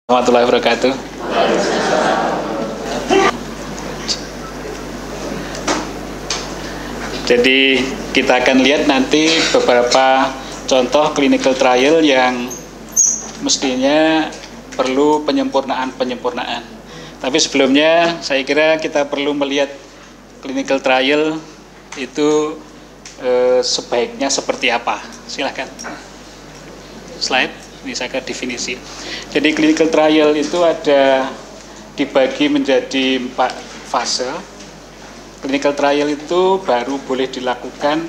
Warahmatullahi wabarakatuh. Jadi kita akan lihat nanti beberapa contoh clinical trial yang mestinya perlu penyempurnaan. Tapi sebelumnya saya kira kita perlu melihat clinical trial itu sebaiknya seperti apa. Silahkan. Slide. Ini saya ke definisi. Jadi clinical trial itu ada dibagi menjadi 4 fase. Clinical trial itu baru boleh dilakukan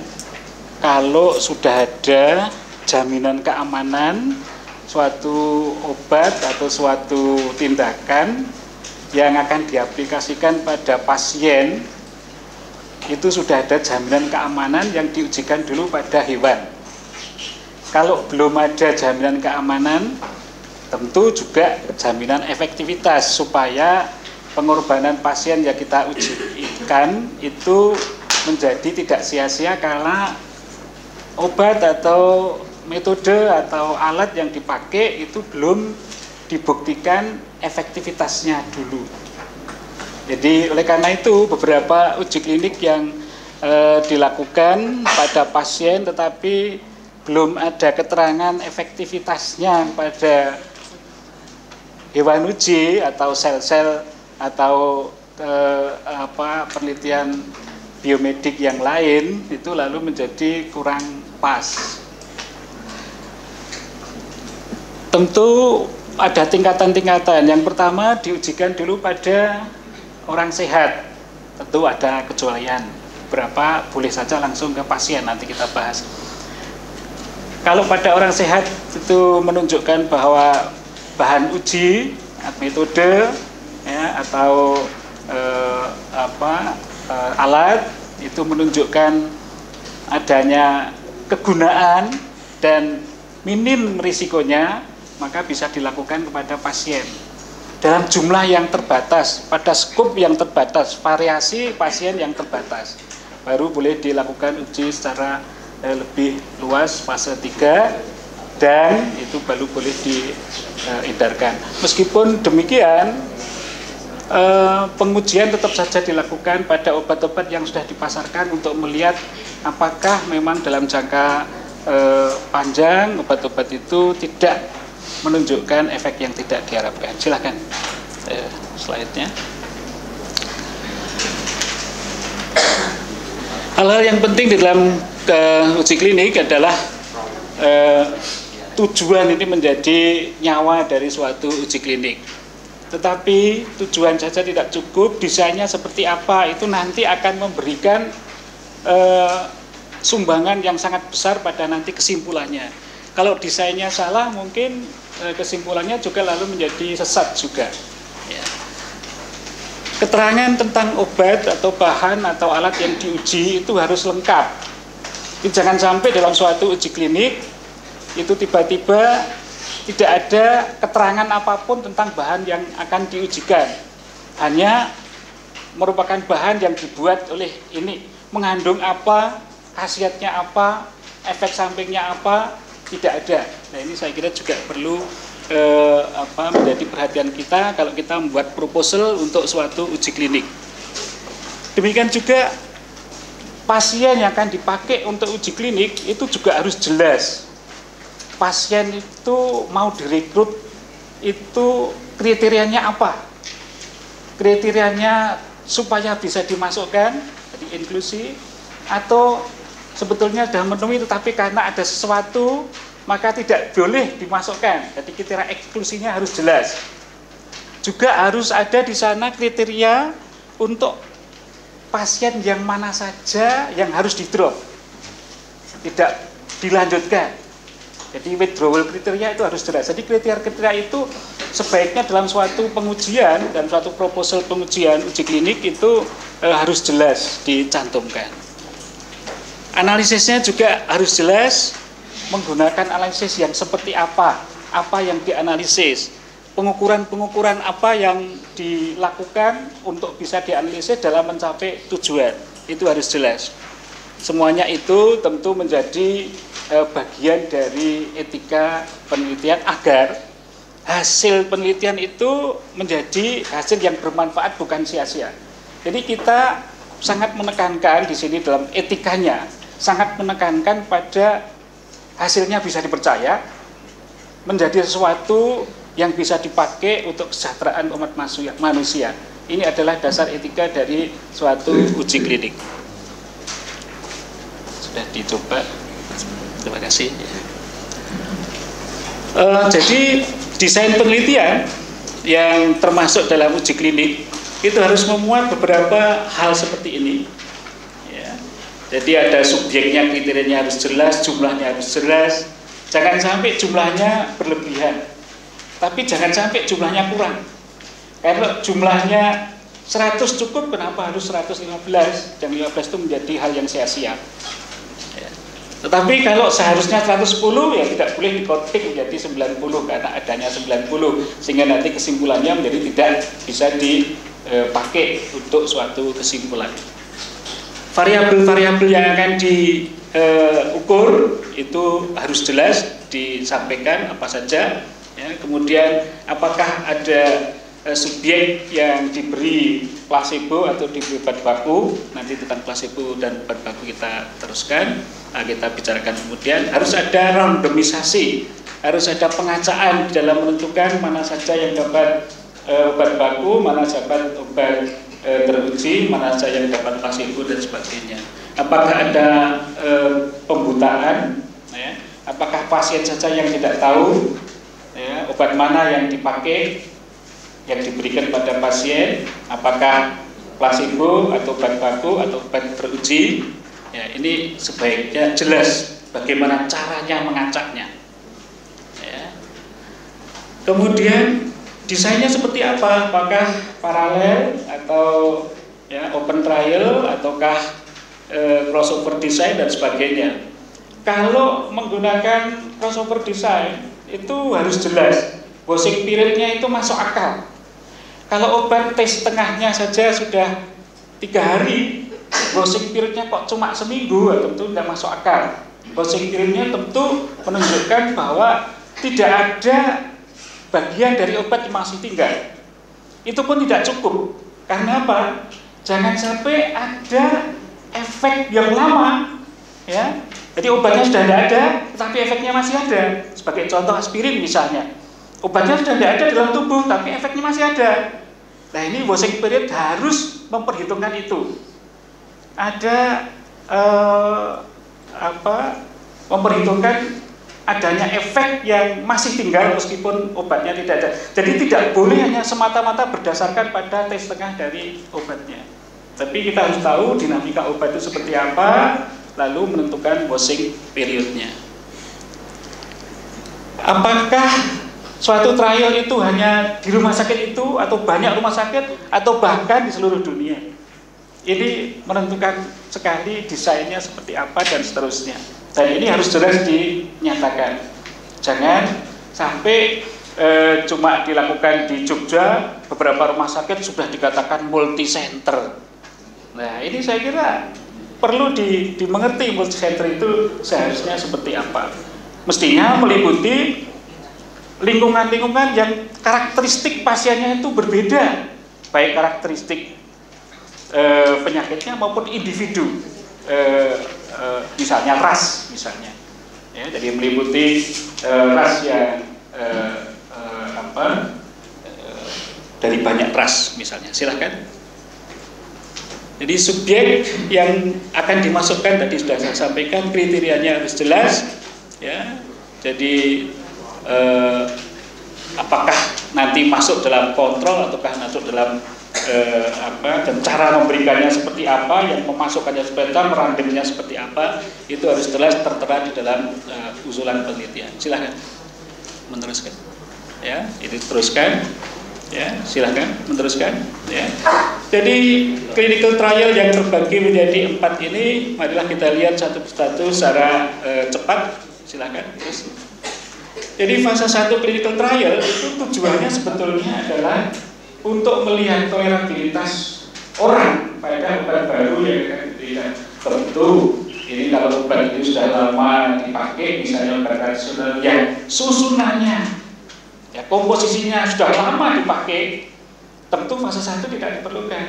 kalau sudah ada jaminan keamanan suatu obat atau suatu tindakan yang akan diaplikasikan pada pasien, itu sudah ada jaminan keamanan yang diujikan dulu pada hewan. Kalau belum ada jaminan keamanan, tentu juga jaminan efektivitas supaya pengorbanan pasien yang kita ujikan itu menjadi tidak sia-sia karena obat atau metode atau alat yang dipakai itu belum dibuktikan efektivitasnya dulu. Jadi oleh karena itu beberapa uji klinik yang dilakukan pada pasien tetapi belum ada keterangan efektivitasnya pada hewan uji atau sel-sel atau penelitian biomedik yang lain, itu lalu menjadi kurang pas. Tentu ada tingkatan-tingkatan. Yang pertama diujikan dulu pada orang sehat. Tentu ada kecualian. Berapa boleh saja langsung ke pasien, nanti kita bahas. Kalau pada orang sehat itu menunjukkan bahwa bahan uji, metode, ya, atau alat itu menunjukkan adanya kegunaan dan minim risikonya, maka bisa dilakukan kepada pasien dalam jumlah yang terbatas, pada skop yang terbatas, variasi pasien yang terbatas, baru boleh dilakukan uji secara lebih luas fase 3 dan itu baru boleh diedarkan. Meskipun demikian, pengujian tetap saja dilakukan pada obat-obat yang sudah dipasarkan untuk melihat apakah memang dalam jangka panjang obat-obat itu tidak menunjukkan efek yang tidak diharapkan. Silahkan slide-nya. Hal-hal yang penting di dalam uji klinik adalah tujuan ini menjadi nyawa dari suatu uji klinik. Tetapi tujuan saja tidak cukup, desainnya seperti apa itu nanti akan memberikan sumbangan yang sangat besar pada nanti kesimpulannya. Kalau desainnya salah mungkin kesimpulannya juga lalu menjadi sesat juga. Ya. Keterangan tentang obat atau bahan atau alat yang diuji itu harus lengkap. Jadi jangan sampai dalam suatu uji klinik itu tiba-tiba tidak ada keterangan apapun tentang bahan yang akan diujikan. Hanya merupakan bahan yang dibuat oleh ini, mengandung apa, khasiatnya apa, efek sampingnya apa, tidak ada. Nah ini saya kira juga perlu menjadi perhatian kita kalau kita membuat proposal untuk suatu uji klinik. Demikian juga pasien yang akan dipakai untuk uji klinik itu juga harus jelas. Pasien itu mau direkrut itu kriterianya apa? Kriterianya supaya bisa dimasukkan, jadi inklusi, atau sebetulnya sudah memenuhi tetapi karena ada sesuatu maka tidak boleh dimasukkan. Jadi kriteria eksklusinya harus jelas. Juga harus ada di sana kriteria untuk pasien yang mana saja yang harus di-drop, tidak dilanjutkan. Jadi withdrawal kriteria itu harus jelas. Jadi kriteria-kriteria itu sebaiknya dalam suatu pengujian dan suatu proposal pengujian uji klinik itu harus jelas dicantumkan. Analisisnya juga harus jelas, menggunakan analisis yang seperti apa yang dianalisis, pengukuran-pengukuran apa yang dilakukan untuk bisa dianalisis dalam mencapai tujuan, itu harus jelas. Semuanya itu tentu menjadi bagian dari etika penelitian agar hasil penelitian itu menjadi hasil yang bermanfaat, bukan sia-sia. Jadi kita sangat menekankan di sini dalam etikanya, sangat menekankan pada hasilnya bisa dipercaya, menjadi sesuatu yang bisa dipakai untuk kesejahteraan umat manusia. Ini adalah dasar etika dari suatu uji klinik. Sudah dicoba. Terima kasih. Jadi desain penelitian yang termasuk dalam uji klinik itu harus memuat beberapa hal seperti ini. Ya. Jadi ada subjeknya, kriterianya harus jelas, jumlahnya harus jelas. Jangan sampai jumlahnya berlebihan, tapi jangan sampai jumlahnya kurang. Kalau jumlahnya 100 cukup, kenapa harus 115? Dan 15 itu menjadi hal yang sia-sia. Ya. Tetapi kalau seharusnya 110, ya tidak boleh dikotik menjadi 90 karena adanya 90, sehingga nanti kesimpulannya menjadi tidak bisa dipakai untuk suatu kesimpulan. Variabel-variabel yang akan diukur itu harus jelas disampaikan apa saja. Ya, kemudian apakah ada subjek yang diberi placebo atau diberi obat baku. Nanti tentang placebo dan obat baku kita teruskan, kita bicarakan kemudian. Harus ada randomisasi, harus ada pengacaan dalam menentukan mana saja yang dapat obat baku, mana dapat obat teruji, mana saja yang dapat placebo dan sebagainya. Apakah ada pembutaan, ya? Apakah pasien saja yang tidak tahu, ya, obat mana yang dipakai, yang diberikan pada pasien, apakah placebo atau obat baku atau obat teruji. Ya, ini sebaiknya jelas bagaimana caranya mengacaknya. Ya. Kemudian desainnya seperti apa? Apakah paralel atau ya, open trial ataukah crossover design dan sebagainya. Kalau menggunakan crossover design itu harus jelas, dosing periodnya itu masuk akal. Kalau obat tes tengahnya saja sudah 3 hari, dosing periodnya kok cuma seminggu, tentu tidak masuk akal. Dosing periodnya tentu menunjukkan bahwa tidak ada bagian dari obat yang masih tinggal. Itu pun tidak cukup. Karena apa? Jangan sampai ada efek yang lama, ya. Jadi obatnya sudah tidak ada, tetapi efeknya masih ada. Sebagai contoh aspirin misalnya, obatnya sudah tidak ada dalam tubuh, tapi efeknya masih ada. Nah, ini dosing period harus memperhitungkan itu. Ada memperhitungkan adanya efek yang masih tinggal meskipun obatnya tidak ada. Jadi tidak boleh hanya semata-mata berdasarkan pada tes tengah dari obatnya. Tapi kita harus tahu dinamika obat itu seperti apa, lalu menentukan dosing periodnya. Apakah suatu trial itu hanya di rumah sakit itu, atau banyak rumah sakit, atau bahkan di seluruh dunia? Ini menentukan sekali desainnya seperti apa dan seterusnya. Dan ini harus jelas dinyatakan. Jangan sampai cuma dilakukan di Jogja, beberapa rumah sakit sudah dikatakan multi center. Nah, ini saya kira perlu dimengerti multi center itu seharusnya seperti apa. Mestinya meliputi lingkungan-lingkungan yang karakteristik pasiennya itu berbeda, baik karakteristik penyakitnya maupun individu, misalnya ras, misalnya. Ya, jadi meliputi ras yang dari banyak ras, misalnya. Silakan. Jadi subjek yang akan dimasukkan tadi sudah saya sampaikan, kriterianya harus jelas, ya. Jadi apakah nanti masuk dalam kontrol ataukah masuk dalam dan cara memberikannya seperti apa, yang memasukkannya seperti apa, merandemnya seperti apa, itu harus jelas tertera di dalam usulan penelitian. Silahkan meneruskan. Ya, itu teruskan. Ya, silahkan meneruskan. Ya. Jadi clinical trial yang terbagi menjadi 4 ini, marilah kita lihat satu persatu secara cepat. Silahkan terus. Jadi fase 1 clinical trial itu tujuannya sebetulnya adalah untuk melihat tolerabilitas orang pada obat baru yang akan diberikan. Tentu ini kalau obat itu sudah lama dipakai, misalnya obat tradisional yang susunannya ya, komposisinya sudah lama dipakai, tentu fase 1 tidak diperlukan.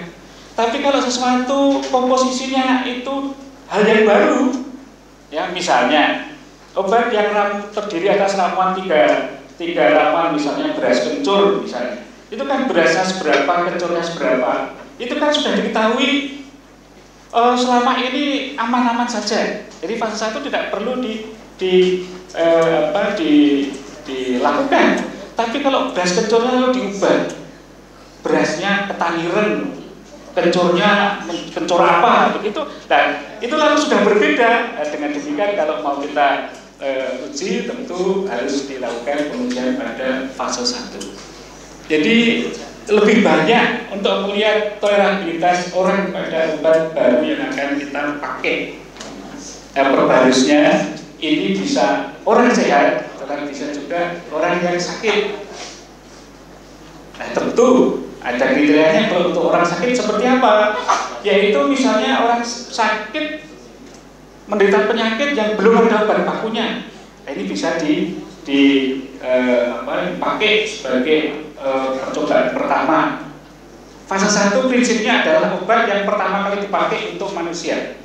Tapi kalau sesuatu komposisinya itu hal yang baru, ya misalnya obat yang terdiri atas ramuan tiga ramuan, misalnya beras kencur misalnya, itu kan berasnya seberapa, kencurnya seberapa, itu kan sudah diketahui selama ini aman-aman saja. Jadi fase 1 tidak perlu dilakukan. Tapi kalau beras kencurnya lalu diubah, berasnya ketaniren, kencurnya kencur apa begitu, dan itu lalu sudah berbeda. Dengan demikian kalau mau kita uji, tentu harus dilakukan pengujian pada fase 1. Jadi lebih banyak untuk melihat toleransitas orang pada obat baru yang akan kita pakai. Perbarusnya ini bisa orang sehat, tetapi bisa juga orang yang sakit. Nah, tentu ada kriterianya. Kalau untuk orang sakit seperti apa? Yaitu misalnya orang sakit menderita penyakit yang belum ada obat bakunya. Nah, ini bisa dipakai sebagai percobaan pertama. Fase 1 prinsipnya adalah obat yang pertama kali dipakai untuk manusia.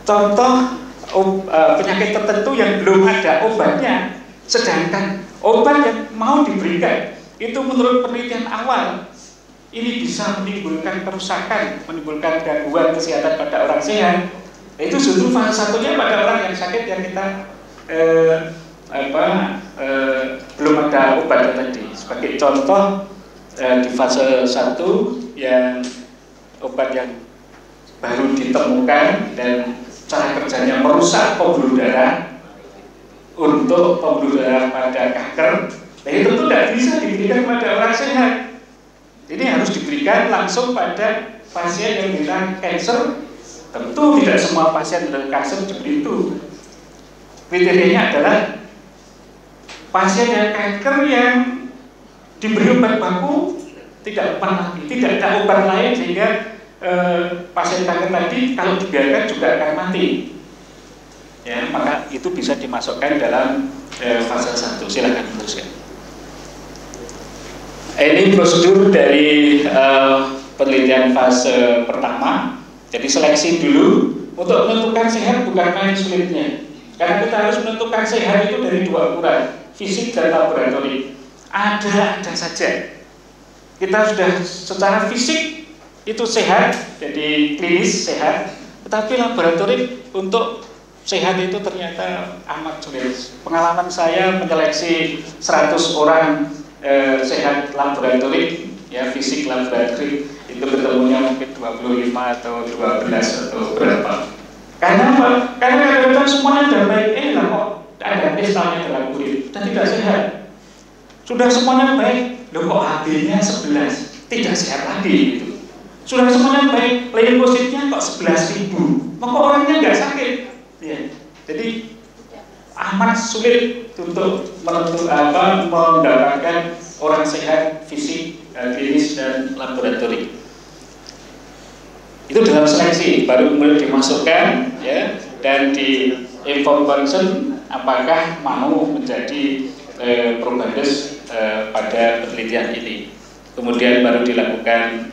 Contoh penyakit tertentu yang belum ada obatnya, sedangkan obat yang mau diberikan itu menurut penelitian awal ini bisa menimbulkan kerusakan, menimbulkan gangguan kesehatan pada orang sehat. Itu justru fase 1-nya pada orang yang sakit yang kita belum ada obat tadi. Sebagai contoh di fase 1 yang obat yang baru ditemukan dan cara kerjanya merusak pembuluh darah untuk pembuluh darah pada kanker, nah itu tentu tidak bisa diberikan pada orang sehat. Ini harus diberikan langsung pada pasien yang menderita kanker. Tentu tidak semua pasien dengan kanker seperti itu. Kriterianya adalah pasien yang kanker yang diberi obat baku tidak ada obat lain, sehingga pasien kanker tadi kalau dibiarkan juga akan mati. Ya, maka itu bisa dimasukkan dalam fase 1. Silakan teruskan. Ini prosedur dari penelitian fase pertama. Jadi seleksi dulu. Untuk menentukan sehat bukan main sulitnya, karena kita harus menentukan sehat itu dari 2 ukuran, fisik dan laboratori. Ada saja. Kita sudah secara fisik itu sehat, jadi klinis sehat, tetapi laboratori untuk sehat itu ternyata amat sulit. Pengalaman saya menyeleksi 100 orang sehat laboratori, ya fisik laboratori, itu ketemunya mungkin 25 atau 12 atau berapa. Karena apa? Karena kadang-kadang semuanya sudah baik, kok ada kristalnya dalam kulit dan tidak sehat. Sudah semuanya baik, loh kok HB-nya 11, tidak sehat lagi gitu. Sudah semuanya baik, leukositnya kok 11.000, maka orangnya nggak sakit. Ya. Jadi amat sulit untuk mendapatkan orang sehat fisik, klinis dan laboratori. Itu dalam seleksi baru kemudian dimasukkan, ya, dan di inform consent apakah mau menjadi probanders pada penelitian ini. Kemudian baru dilakukan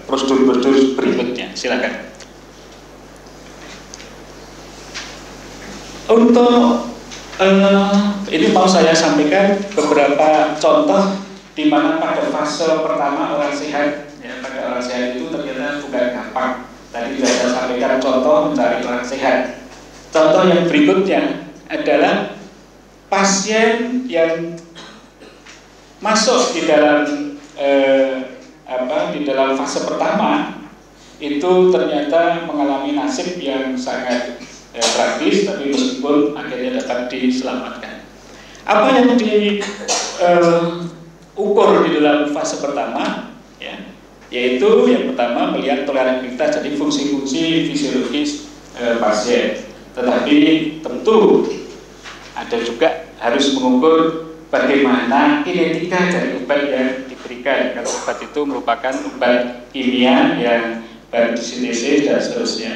prosedur-prosedur berikutnya. Silakan. Untuk ini mau saya sampaikan beberapa contoh di mana pada fase pertama orang sehat, ya, pada orang sehat itu ternyata bukan gampang. Tadi sudah saya sampaikan contoh mencari orang sehat. Contoh yang berikutnya adalah pasien yang masuk di dalam fase pertama itu ternyata mengalami nasib yang sangat tragis, tapi meskipun akhirnya dapat diselamatkan. Apa yang diukur di dalam fase pertama, ya, yaitu yang pertama melihat toleransitas, jadi fungsi-fungsi fisiologis pasien. Tetapi tentu ada juga harus mengukur bagaimana kinetika dari obat yang diberikan. Kalau obat itu merupakan obat kimia yang baru disintesis dan seterusnya.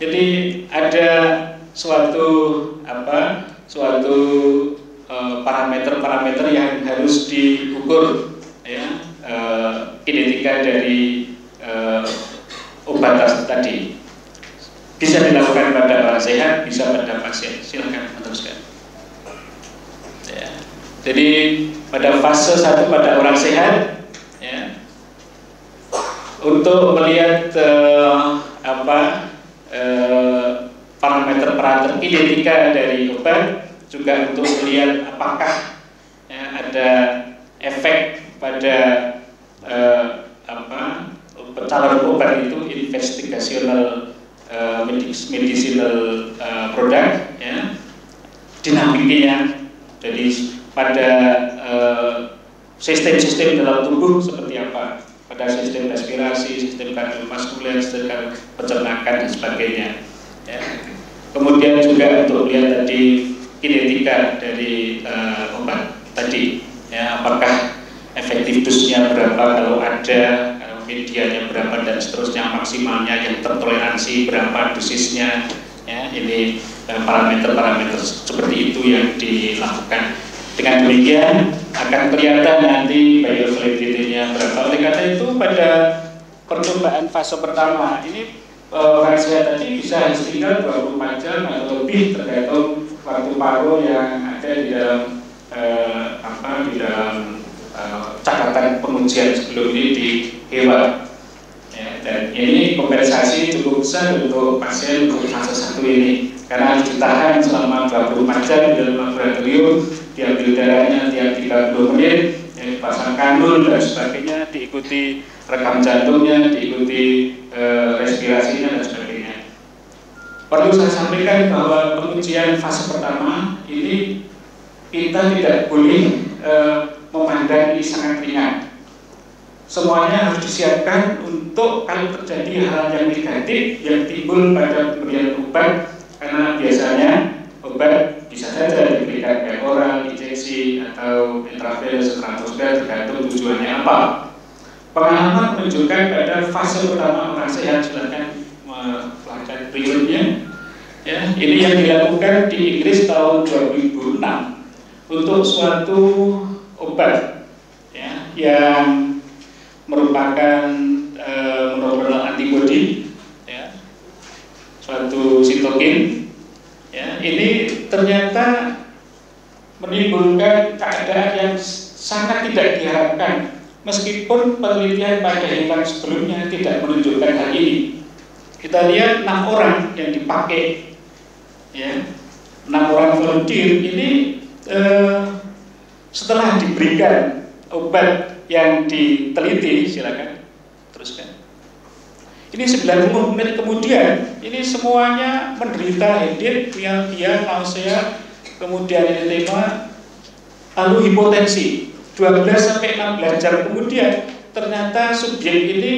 Jadi ada suatu suatu parameter-parameter yang harus diukur, ya, kinetika dari obat tadi. Bisa dilakukan pada orang sehat, bisa pada pasien. Silakan meneruskan. Ya. Jadi pada fase 1 pada orang sehat, ya, untuk melihat parameter-parameter kinetika dari obat, juga untuk melihat apakah, ya, ada efek pada calon obat itu investigational medicinal product, ya, dinamiknya. Jadi pada sistem-sistem dalam tubuh seperti apa, pada sistem respirasi, sistem kardiovaskuler, sistem pencernaan dan sebagainya, ya. Kemudian juga untuk melihat tadi kinetika dari obat tadi, ya, apakah efektif dosisnya berapa kalau ada, medianya berapa dan seterusnya, maksimalnya yang tertoleransi berapa dosisnya, ya. Ini parameter-parameter seperti itu yang dilakukan. Dengan demikian akan kelihatan nanti bioavailability-nya berapa. Oleh karena itu pada percobaan fase pertama ini orang sehat tadi bisa tinggal 24 jam atau lebih tergantung waktu paruh yang ada di dalam catatan pengujian sebelum ini di hewan, ya, dan ini kompensasi cukup besar untuk pasien untuk fase 1 ini karena harus ditahan selama 24 jam di dalam laboratorium, diambil darahnya tiap 30 menit, ya, dipasang kanul dan sebagainya, diikuti rekam jantungnya, diikuti respirasinya dan sebagainya. Perlu saya sampaikan bahwa pengujian fase pertama ini kita tidak boleh memandang ini sangat ringan. Semuanya harus disiapkan untuk kalau terjadi hal yang negatif yang timbul pada pemberian obat, karena biasanya obat bisa saja diberikan kayak oral, injeksi, atau intravenous, transfusi, tergantung tujuannya apa. Pengalaman menunjukkan pada fase pertama orang sehat, silakan pelajari berikutnya. Ya, ini yang dilakukan di Inggris tahun 2006 untuk suatu obat, ya, yang merupakan monoclonal antibody, ya, suatu sitokin, ya, ini ternyata menimbulkan keadaan yang sangat tidak diharapkan meskipun penelitian pada hewan sebelumnya tidak menunjukkan hal ini. Kita lihat 6 orang yang dipakai, ya, 6 orang volunteer ini setelah diberikan obat yang diteliti, silakan teruskan. Ini 90 menit kemudian, ini semuanya menderita headache, pial-pial, nausea, kemudian edema, lalu hipotensi. 12-16 jam kemudian, ternyata subjek ini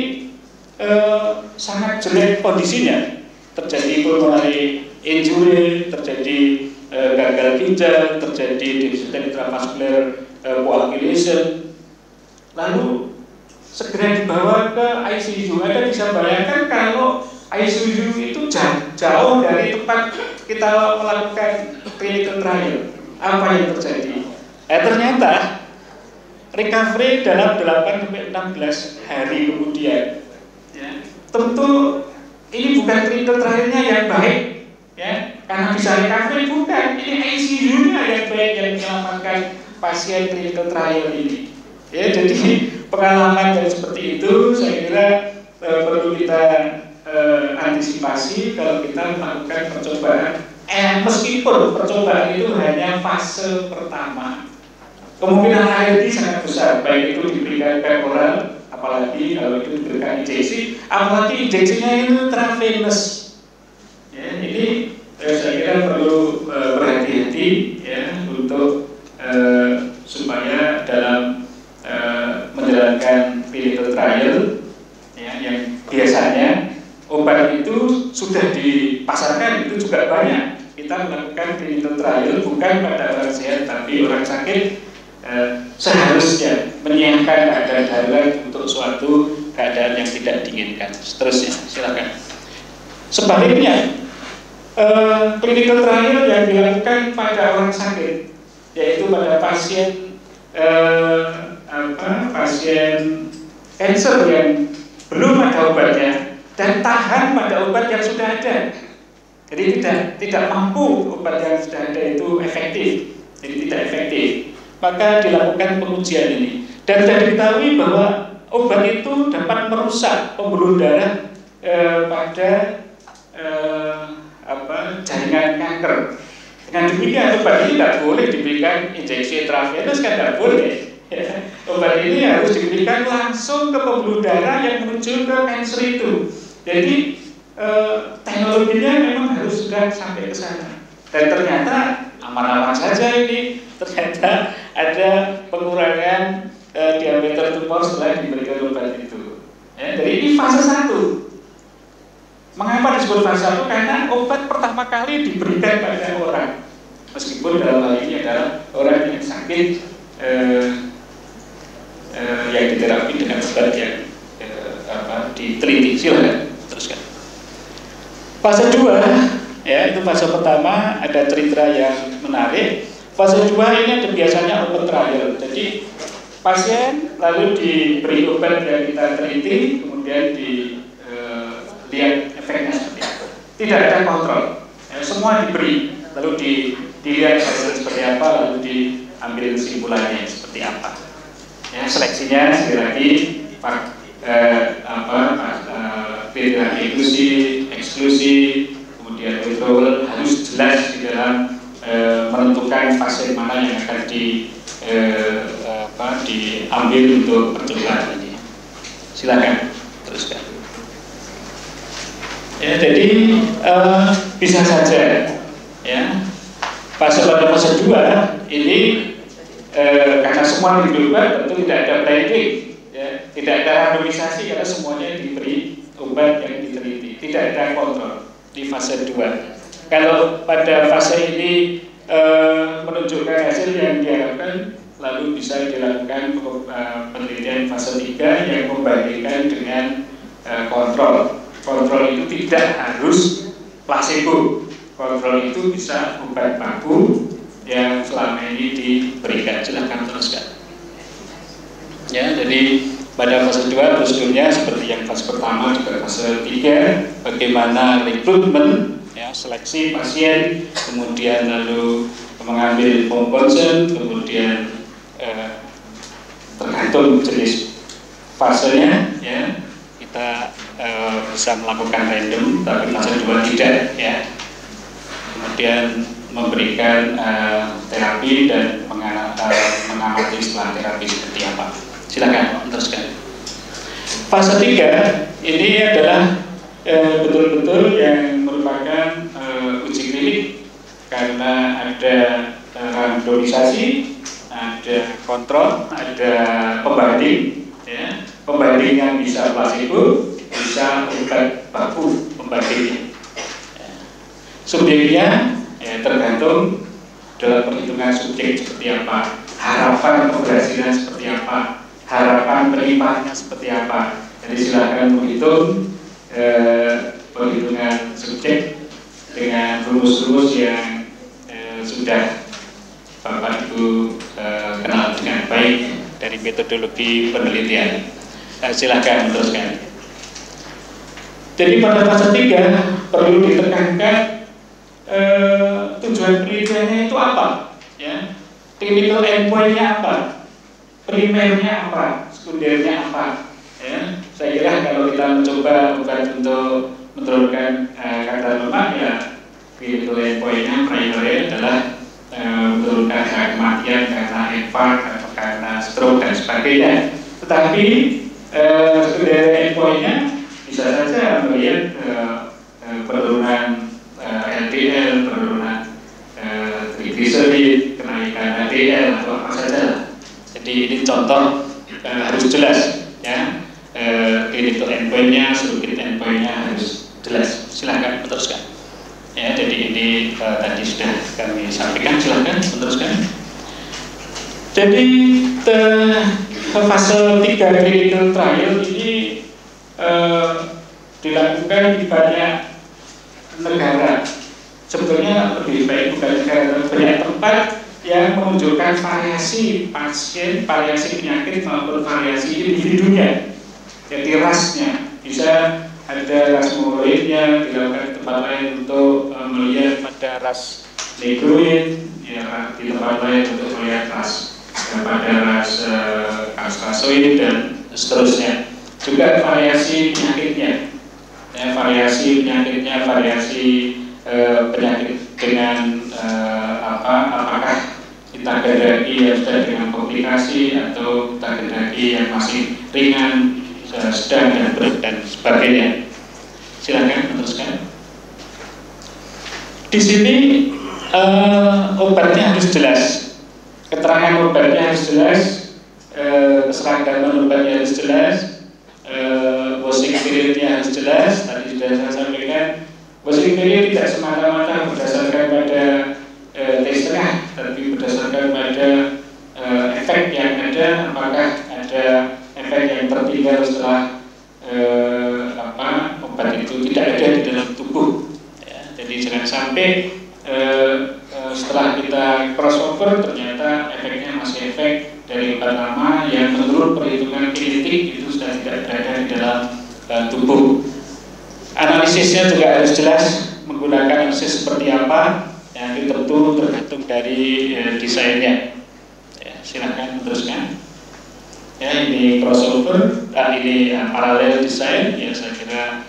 sangat jelek kondisinya. Terjadi pulmonary injury, terjadi gagal ginjal, terjadi defisit intravascular coagulation, lalu segera dibawa ke ICU. Anda bisa bayangkan kalau ICU itu jauh dari tempat kita melakukan clinical trial, apa yang terjadi? Ternyata recovery dalam 8-16 hari kemudian, ya. Tentu ini bukan clinical trialnya yang baik, ya, karena bisa recovery, bukan, ini ICU-nya yang baik yang menyelamatkan pasien clinical trial ini, ya. Jadi pengalaman yang seperti itu saya kira perlu kita antisipasi kalau kita melakukan percobaan, meskipun percobaan itu hanya fase pertama. Kemungkinan ART sangat besar, baik itu diberikan oral, apalagi kalau itu diberikan injeksi, apalagi injeksinya itu intravenous. Ya, ini saya kira perlu berhati-hati, ya, untuk supaya dalam menjalankan clinical trial, ya, yang biasanya obat itu sudah dipasarkan itu juga banyak. Kita melakukan clinical trial bukan pada orang sehat tapi orang sakit. Seharusnya menyiapkan keadaan darurat untuk suatu keadaan yang tidak diinginkan. Seterusnya, silakan. Sebaliknya, clinical trial yang dilakukan pada orang sakit, yaitu pada pasien pasien cancer yang belum ada obatnya dan tahan pada obat yang sudah ada. Jadi tidak mampu obat yang sudah ada itu efektif, jadi tidak efektif. Maka dilakukan pengujian ini dan sudah diketahui bahwa obat itu dapat merusak pembuluh darah pada jaringan kanker. Dengan demikian obat ini tidak boleh diberikan injeksi intravenous, kan tidak boleh. Ya. Obat ini harus diberikan langsung ke pembuluh darah yang menuju ke kanker itu. Jadi teknologinya memang harus sudah sampai ke sana. Dan ternyata aman-aman saja ini. Ternyata ada pengurangan diameter tumor setelah diberikan obat itu. Ya, jadi ini fase 1. Mengapa disebut fase 1? Karena obat pertama kali diberikan pada orang. Meskipun dalam hal ini adalah orang yang sakit yang diterapi dengan obat yang diteliti. Silakan teruskan. Fase 2, ya itu fase pertama, ada cerita yang menarik. Fase 2 ini ada biasanya open trial. Jadi pasien lalu diberi obat yang kita teliti, kemudian dilihat efeknya seperti apa. Tidak ada kontrol, ya, semua diberi, lalu dilihat hasil seperti apa, lalu diambil kesimpulannya seperti apa. Ya, seleksinya sekali lagi kriteria inklusi, eksklusi, kemudian withdrawal harus jelas di dalam menentukan pasien mana yang akan diambil untuk percobaan ini. Silakan teruskan. Ya, jadi bisa saja ya pada fase 2 ini karena semua diberi tentu tidak ada blinding, ya, tidak ada randomisasi karena semuanya diberi obat yang diteliti, tidak ada kontrol di fase 2. Kalau pada fase ini menunjukkan hasil yang diharapkan, lalu bisa dilakukan penelitian fase 3 yang membandingkan dengan kontrol. Kontrol itu tidak harus placebo. Kontrol itu bisa obat baku yang selama ini diberikan. Silahkan teruskan. Ya, jadi pada fase 2 prosedurnya seperti yang fase pertama juga fase 3, bagaimana rekrutmen, ya, seleksi pasien, kemudian lalu mengambil informed consent, kemudian tergantung jenis fasenya, ya kita bisa melakukan random, tapi fase 2 tidak, ya. Kemudian memberikan terapi dan mengamati setelah terapi seperti apa. Silakan teruskan. Fase 3 ini adalah betul-betul yang merupakan uji klinik karena ada randomisasi, ada kontrol, ada pembanding, ya. Pembanding yang bisa placebo, bisa obat baku pembandingnya. Subjeknya ya, tergantung dalam perhitungan subjek seperti apa, harapan keberhasilan seperti apa, harapan penyimpanannya seperti apa. Jadi silakan menghitung perhitungan subjek dengan rumus-rumus yang sudah Bapak Ibu kenal dengan baik dari metodologi penelitian. Silakan meneruskan. Jadi pada fase 3 perlu ditekankan tujuan penelitiannya itu apa, ya, clinical endpoint-nya apa, primernya apa, sekundernya apa, ya. Saya kira kalau kita mencoba obat untuk menurunkan kadar lemak, ya clinical endpoint-nya primary adalah menurunkan angka kematian karena infark atau karena stroke dan sebagainya. Tetapi sekunder endpoint-nya bisa saja melihat penurunan LDL, penurunan triglycerid, kenaikan HDL atau apa saja. Jadi ini contoh harus jelas, ya. Clinical endpoint-nya, surrogate endpoint-nya harus jelas. Silahkan meneruskan. Ya, jadi ini tadi sudah kami sampaikan. Silahkan meneruskan. Jadi fase 3 clinical trial ini dilakukan di banyak negara, sebetulnya lebih baik bukan ke banyak tempat yang menunjukkan variasi pasien, variasi penyakit maupun variasi individunya. Jadi rasnya bisa ada ras mongoloidnya dilakukan di tempat lain untuk melihat pada ras negroid, ya, di tempat lain untuk melihat ras pada ras kaukasoid dan seterusnya. Juga variasi penyakitnya, ya, variasi penyakitnya, variasi penyakit dengan apakah kita gendaki yang sudah dengan komplikasi atau kita gendaki yang masih ringan, sedang dan berat dan sebagainya. Silakan meneruskan. Di sini obatnya harus jelas, keterangan obatnya harus jelas, keseragaman obatnya harus jelas, washing periodnya harus jelas. Tadi sudah saya sampaikan, washing period tidak semata-mata berdasarkan pada tes tengah, tapi berdasarkan pada efek yang ada, apakah ada efek yang tertinggal setelah obat itu tidak ada di dalam tubuh, ya. Jadi jangan sampai setelah kita crossover ternyata efeknya masih efek dari obat lama yang menurut perhitungan klinik itu sudah tidak berada di dalam tubuh. Analisisnya juga harus jelas, menggunakan analisis seperti apa, yang itu tentu tergantung dari desainnya. Ya, silahkan teruskan. Ya, ini crossover, ini paralel desain. Ya, saya kira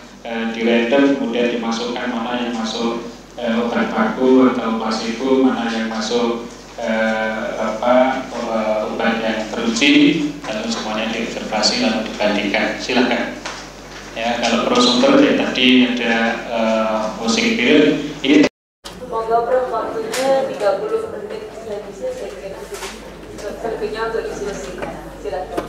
di random kemudian dimasukkan mana yang masuk obat baku atau placebo, mana yang masuk obat yang teruji, lalu semuanya diobservasi lalu dibandingkan. Silahkan. Ya, kalau crossover ya tadi ada washing period. Ini semoga Prof waktunya 30 menit sudah bisa saya kira selebihnya untuk diselesaikan. Silakan.